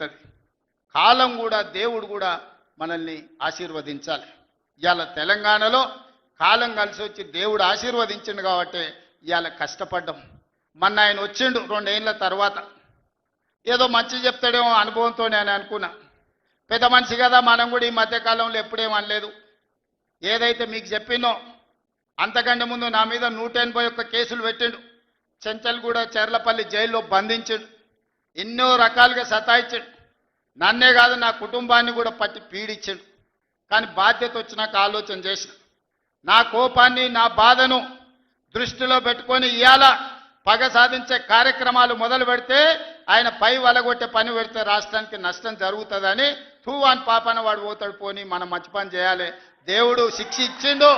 అవుతుంది. కాలం కూడా దేవుడు కూడా మనల్ని ఆశీర్వదించాలి. ఇవాళ తెలంగాణలో కాలం కలిసి వచ్చి దేవుడు ఆశీర్వదించిండు కాబట్టి ఇవాళ కష్టపడ్డాం. మొన్న ఆయన వచ్చిండు 2 ఏళ్ళ తర్వాత, ఏదో మంచి చెప్తాడేమో అనుభవంతో నేను అనుకున్నా. పెద్ద మనిషి కదా, మనం కూడా ఈ మధ్యకాలంలో ఎప్పుడేం అనలేదు. ఏదైతే మీకు చెప్పినో అంతకంటే ముందు నా మీద 181 కేసులు పెట్టిండు. చెంచల్గూడ చెర్లపల్లి జైల్లో బంధించిండు. ఎన్నో రకాలుగా సతాయించాడు. నన్నే కాదు నా కుటుంబాన్ని కూడా పట్టి పీడించాడు. కానీ బాధ్యత వచ్చినాక ఆలోచన చేసిన, నా కోపాన్ని నా బాధను దృష్టిలో పెట్టుకొని ఇవాళ పగ సాధించే కార్యక్రమాలు మొదలు పెడితే ఆయన పై వలగొట్టే పని పెడితే రాష్ట్రానికి నష్టం జరుగుతుందని తూవాన్ పాపన వాడు పోతాడు, పోని మనం మంచి పని చేయాలి. దేవుడు శిక్ష ఇచ్చిండు.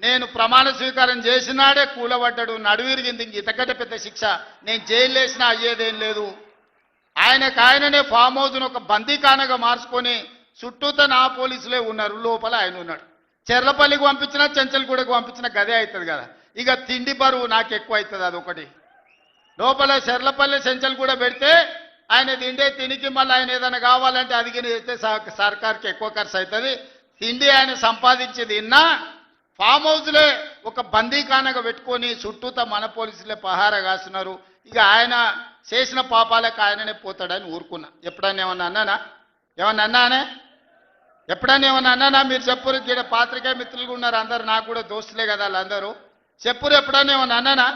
నేను ప్రమాణ స్వీకారం చేసినాడే కూలబడ్డాడు, నడువిరిగింది. ఇంక ఇంతకంటే పెద్ద శిక్ష నేను జైలు వేసినా అయ్యేదేం లేదు. ఆయననే ఫామ్ హౌస్ను ఒక బందీఖానగా మార్చుకొని చుట్టూతో నా పోలీసులే ఉన్నారు, లోపల ఆయన ఉన్నాడు. చెర్లపల్లికి పంపించినా చెంచల్గూడకు పంపించినా గదే అవుతుంది కదా. ఇక తిండి బరువు నాకు ఎక్కువ అవుతుంది. అదొకటి. లోపల చెర్లపల్లి చెంచల్గూడ పెడితే ఆయన తిండే తినికి మళ్ళీ ఆయన ఏదైనా కావాలంటే అదిగిన అయితే సర్కార్కి ఎక్కువ ఖర్చు అవుతుంది. తిండి ఆయన సంపాదించేది ఇన్నా ఫామ్ హౌస్లే ఒక బందీఖానగా పెట్టుకొని చుట్టూతో మన పోలీసులే పహారా కాస్తున్నారు. ఇక ఆయన చేసిన పాపాలకు ఆయననే పోతాడని ఊరుకున్నా. ఎప్పుడైనా ఏమన్నా అన్నానా? ఎప్పుడైనా ఏమన్నా అన్నానా? మీరు చెప్పురు. ఇక్కడ పాత్రికేయ మిత్రులుగా ఉన్నారు అందరు, నాకు కూడా దోస్తులే కదా వాళ్ళందరూ. చెప్పురు, ఎప్పుడైనా ఏమన్నా అన్నానా?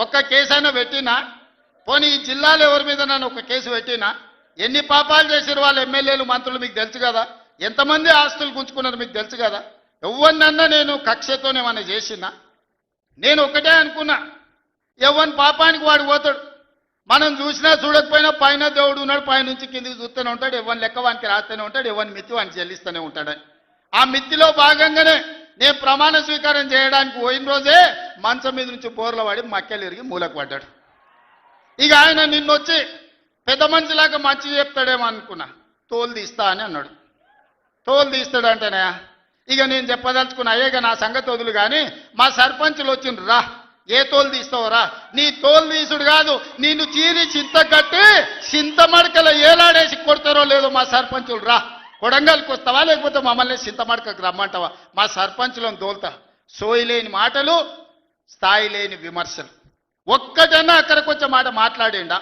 ఒక్క కేసు అయినా పెట్టినా? పోనీ ఈ జిల్లాలో ఎవరి మీద నన్ను ఒక కేసు పెట్టినా? ఎన్ని పాపాలు చేసారు వాళ్ళు ఎమ్మెల్యేలు మంత్రులు మీకు తెలుసు కదా. ఎంతమంది ఆస్తులు గుంజుకున్నారు మీకు తెలుసు కదా. ఎవరినన్నా నేను కక్షతోనేమన్నా చేసినా? నేను ఒకటే అనుకున్నా, ఎవరి పాపానికి వాడు పోతాడు. మనం చూసినా చూడకపోయినా పైన దేవుడు ఉన్నాడు, పైనుంచి కిందికి చూస్తూనే ఉంటాడు. ఎవరి లెక్క వానికి రాస్తూనే ఉంటాడు, ఎవరి మిత్తి వానికి చెల్లిస్తూనే ఉంటాడని. ఆ మిత్తిలో భాగంగానే నేను ప్రమాణ స్వీకారం చేయడానికి పోయిన రోజే మంచం మీద నుంచి బోర్ల పడి మక్కెలు ఇరిగి మూలకు పడ్డాడు. ఇక ఆయన నిన్నొచ్చి పెద్ద మనిషిలాగా మంచి చెప్తాడేమో అనుకున్నా. తోలు తీస్తా అని అన్నాడు. తోలు తీస్తాడంటేనే ఇక నేను చెప్పదలుచుకున్నా, అయ్యేగా నా సంగతి వదులు కానీ మా సర్పంచులు వచ్చిండ్రు, రా ఏ తోలు తీస్తావురా? నీ తోలు తీసుడు కాదు, నిన్ను చీరి చింత కట్టి చింత మడకల ఏలాడేసి కొడతారో లేదో మా సర్పంచులు, రా కొడంగల్కి వస్తావా లేకపోతే మమ్మల్ని చింత మడకకు రమ్మంటావా? మా సర్పంచులను దోల్తా. సోయి లేని మాటలు, స్థాయి లేని విమర్శలు. ఒక్కటన్నా అక్కడికి వచ్చే మాట మాట్లాడిండా?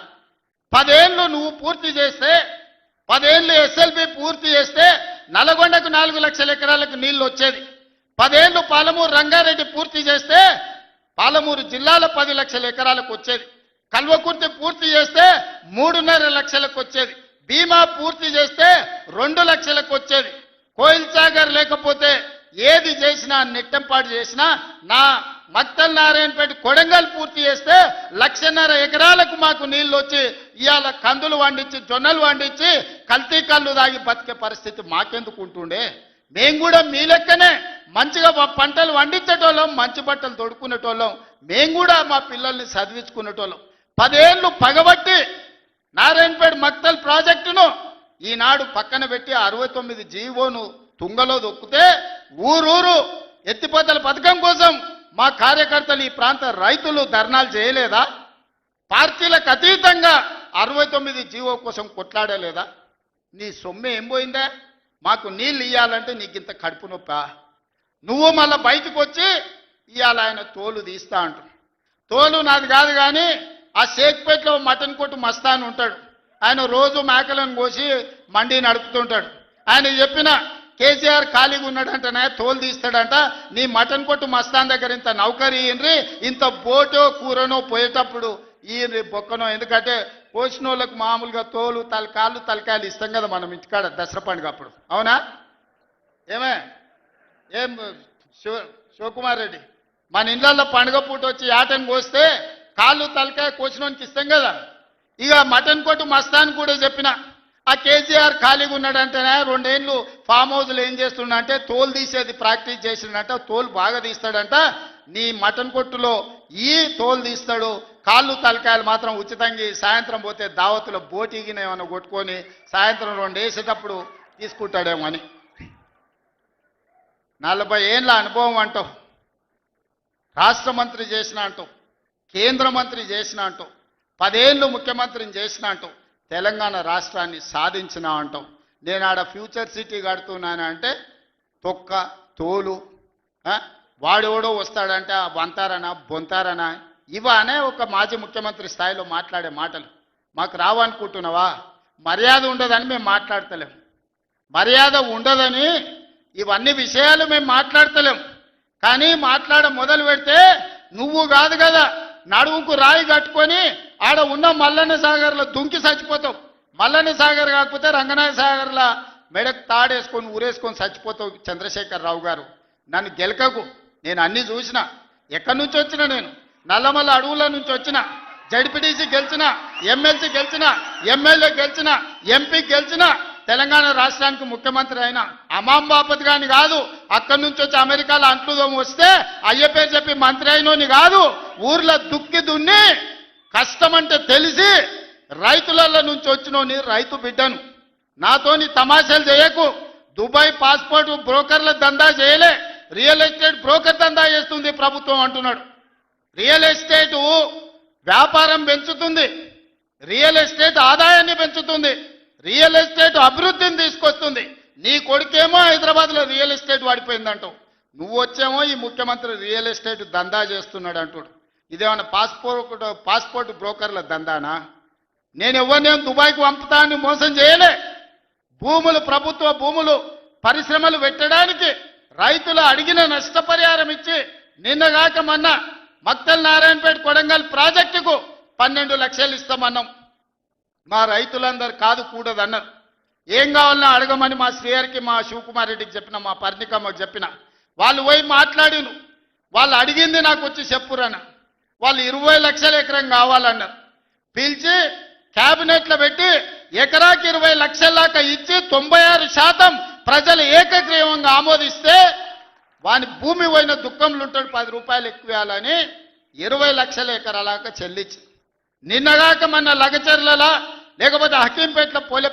10 ఏళ్ళు నువ్వు పూర్తి చేస్తే, 10 ఏళ్ళు ఎస్ఎల్బి పూర్తి చేస్తే నల్గొండకు 4 లక్షల ఎకరాలకు నీళ్లు వచ్చేది. 10 ఏళ్ళు పాలమూరు రంగారెడ్డి పూర్తి చేస్తే పాలమూరు జిల్లాలో 10 లక్షల ఎకరాలకు వచ్చేది. కల్వకుర్తి పూర్తి చేస్తే 3.5 లక్షలకు వచ్చేది. భీమా పూర్తి చేస్తే 2 లక్షలకు వచ్చేది. కోయిల్ సాగర్ లేకపోతే ఏది చేసినా, నెట్టంపాటు చేసినా, నా మక్తల్ నారాయణపేట కొడంగల్ పూర్తి చేస్తే 1.5 ఎకరాలకు మాకు నీళ్లు వచ్చి ఇవాళ కందులు వండించి జొన్నలు వండించి కల్తీ కళ్ళు దాగి బతికే పరిస్థితి మాకెందుకు ఉంటుండే? మేము కూడా మీ లెక్కనే మంచిగా పంటలు వండించేటోళ్ళం, మంచి బట్టలు తొడుక్కునేటోళ్ళం. మేము కూడా మా పిల్లల్ని చదివించుకునేటోళ్ళం. 10 ఏళ్ళు పగబట్టి నారాయణపేట మక్తల్ ప్రాజెక్టును ఈనాడు పక్కన పెట్టి 69 జీవోను తుంగలో దొక్కితే ఊరూరు ఎత్తిపోతల పథకం కోసం మా కార్యకర్తలు, ఈ ప్రాంత రైతులు ధర్నాలు చేయలేదా? పార్టీలకు అతీతంగా 69 జీవో కోసం కొట్లాడలేదా? నీ సొమ్మె ఏం పోయిందా? మాకు నీళ్ళు ఇవ్వాలంటే నీకు ఇంత కడుపు నొప్పా? నువ్వు మళ్ళీ బయటకు వచ్చి ఇవాళ ఆయన తోలు తీస్తా అంటాడు. తోలు నాది కాదు కానీ ఆ షేక్పేటలో మటన్ కొట్టు మస్తాన్ ఉంటాడు. ఆయన రోజు మేకలను కోసి మండి నడుపుతుంటాడు. ఆయన చెప్పిన కేసీఆర్ ఖాళీగా ఉన్నాడంటనే తోలు తీస్తాడంట. నీ మటన్ కొట్టు మస్తాన్ దగ్గర ఇంత నౌకరీ ఇయ్యండ్రి, ఇంత బోటో కూరనో పోయేటప్పుడు ఇయ్యండ్రి బొక్కనో. ఎందుకంటే కోసిన వాళ్ళకు మామూలుగా తోలు తలకాయలు ఇస్తాం కదా మనం ఇంటికాడ దసరా పండుగ అప్పుడు. అవునా? ఏం శివకుమార్ రెడ్డి, మన ఇళ్ళల్లో పండుగ పూట వచ్చి యాటను కోస్తే కాళ్ళు తలకాయ కోసినోనికి ఇస్తాం కదా. ఇక మటన్ కొట్టు మస్తాన్ కూడా చెప్పిన, ఆ కేసీఆర్ ఖాళీగా ఉన్నాడంటేనే 2 ఏళ్ళు ఫామ్ హౌస్లో ఏం చేస్తుండంటే తోలు తీసేది ప్రాక్టీస్ చేసిండంట. తోలు బాగా తీస్తాడంట. నీ మటన్ కొట్టులో ఈ తోలు తీస్తాడు, కాళ్ళు తలకాయలు మాత్రం ఉచితంగా సాయంత్రం పోతే దావతులో బోటిగిన ఏమైనా కొట్టుకొని సాయంత్రం 2 వేసేటప్పుడు తీసుకుంటాడేమో అని. 40 ఏళ్ళ అనుభవం అంటావు, రాష్ట్ర మంత్రి చేసిన అంటావు, కేంద్ర మంత్రి చేసిన అంటావు, 10 ఏళ్ళు ముఖ్యమంత్రిని చేసిన అంటావు. తెలంగాణ రాష్ట్రాన్ని సాధించినా అంటాం. నేను ఆడ ఫ్యూచర్ సిటీ కడుతున్నాను అంటే తొక్క తోలు వాడెవడో వస్తాడంటే వంతారనా బొంతారనా ఇవనే ఒక మాజీ ముఖ్యమంత్రి స్థాయిలో మాట్లాడే మాటలు మాకు రావనుకుంటున్నావా? మర్యాద ఉండదని మేము మాట్లాడతలేం. మర్యాద ఉండదని ఇవన్నీ విషయాలు మేము మాట్లాడతలేం. కానీ మాట్లాడ మొదలు పెడితే నువ్వు కాదు కదా నడుముకు రాయి కట్టుకొని ఆడ ఉన్న మల్లన్న సాగర్లో దుంకి చచ్చిపోతావు. మల్లన్న సాగర్ కాకపోతే రంగనాయ సాగర్లో మెడకు తాడేసుకొని ఊరేసుకొని చచ్చిపోతావు. చంద్రశేఖర్ రావు గారు నన్ను గెలకకు. నేను అన్ని చూసిన. ఎక్కడి నుంచి వచ్చిన నేను నల్లమల్ల అడవుల నుంచి వచ్చిన. జడ్పీటీసీ గెలిచిన, ఎమ్మెల్సీ గెలిచిన, ఎమ్మెల్యే గెలిచిన, ఎంపీ గెలిచిన, తెలంగాణ రాష్ట్రానికి ముఖ్యమంత్రి అయిన అమాం బాపత్ గాని కాదు. అక్కడి నుంచి వచ్చి అమెరికాలో అంట్లుదోమ వస్తే అయ్య పేరు చెప్పి మంత్రి అయినోని కాదు. ఊర్లో దుక్కి దున్ని కష్టమంటే తెలిసి రైతుల నుంచి వచ్చినోని రైతు బిడ్డను. నాతోని తమాషాలు చేయకు. దుబాయ్ పాస్పోర్ట్ బ్రోకర్ల దందా చేయలే, రియల్ ఎస్టేట్ బ్రోకర్ దందా చేస్తుంది ప్రభుత్వం అంటున్నాడు. రియల్ ఎస్టేట్ వ్యాపారం పెంచుతుంది, రియల్ ఎస్టేట్ ఆదాయాన్ని పెంచుతుంది, రియల్ ఎస్టేట్ అభివృద్ధిని తీసుకొస్తుంది. నీ కొడుకేమో హైదరాబాద్లో రియల్ ఎస్టేట్ వాడిపోయిందంటావు. నువ్వు వచ్చేమో ఈ ముఖ్యమంత్రి రియల్ ఎస్టేట్ దందా చేస్తున్నాడు అంటాడు. ఇదేమన్నా పాస్పోర్ట్ బ్రోకర్ల దందానా? నేను ఎవరినేం దుబాయ్కి పంపుతా అని మోసం చేయలే. భూములు, ప్రభుత్వ భూములు పరిశ్రమలు పెట్టడానికి రైతులు అడిగిన నష్టపరిహారం ఇచ్చి నిన్నగాక మొన్న మక్తల్ నారాయణపేట కొడంగల్ ప్రాజెక్టుకు 12 లక్షలు ఇస్తామన్నాం. మా రైతులందరూ కాదు కూడదన్నారు. ఏం కావాలన్నా అడగమని మా శ్రీహరికి, మా శివకుమార్ రెడ్డికి చెప్పిన, మా పర్ణికమ్మకు చెప్పిన. వాళ్ళు పోయి మాట్లాడిను. వాళ్ళు అడిగింది నాకు వచ్చి చెప్పురన్న. వాళ్ళు 20 లక్షల ఎకరం కావాలన్నారు. పిలిచి క్యాబినెట్లో పెట్టి ఎకరాకి 20 లక్షల దాకా ఇచ్చి 96% ప్రజలు ఏకగ్రీవంగా ఆమోదిస్తే వాని భూమి పోయిన దుఃఖంలో ఉంటాడు 10 రూపాయలు ఎక్కువ ఇవ్వాలని 20 లక్షల ఎకరాల చెల్లించి నిన్నగాక మన లగచర్ల లేకపోతే హకీంపేటలో పోలే